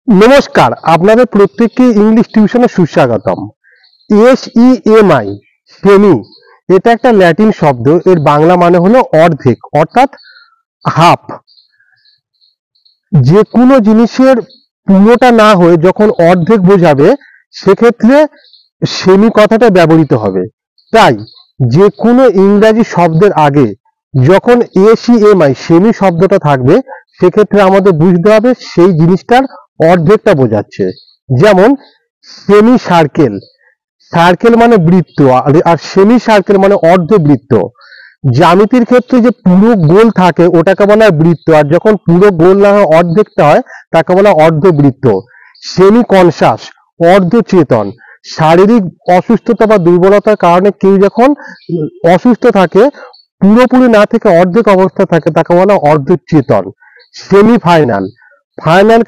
নমস্কার, আপনাদের প্রত্যেককে ইংলিশ টিউশনে সুস্বাগতম। SEMI সেমি, এটা একটা ল্যাটিন শব্দ। এর বাংলা মানে হলো অর্ধেক, অর্থাৎ হাফ। যে কোনো জিনিসের পুরোটা না হয়ে যখন অর্ধেক বোঝাবে সেক্ষেত্রে সেমি কথাটা ব্যবহৃত হবে। তাই যে কোনো ইংরাজি শব্দের আগে যখন SEMI সেমি শব্দটা থাকবে সেক্ষেত্রে আমাদের বুঝতে হবে সেই জিনিসটার অর্ধেকটা বোঝাচ্ছে। যেমন সেমি সার্কেল, সার্কেল মানে বৃত্ত, আর সেমি সার্কেল মানে অর্ধবৃত্ত। জ্যামিতির ক্ষেত্রে যে পুরো গোল থাকে ওটাকে বলা হয় বৃত্ত, আর যখন পুরো গোল না হয় অর্ধেকটা হয় তাকে বলা হয় অর্ধবৃত্ত। Semi conscious, অর্ধচেতন। শারীরিক অসুস্থতা বা দুর্বলতার কারণে কেউ যখন অসুস্থ থাকে, পুরোপুরি না থেকে অর্ধেক অবস্থা থাকে, তাকে বলা হয় অর্ধচেতন। সেমি ফাইনাল, ফাইনাল খেলা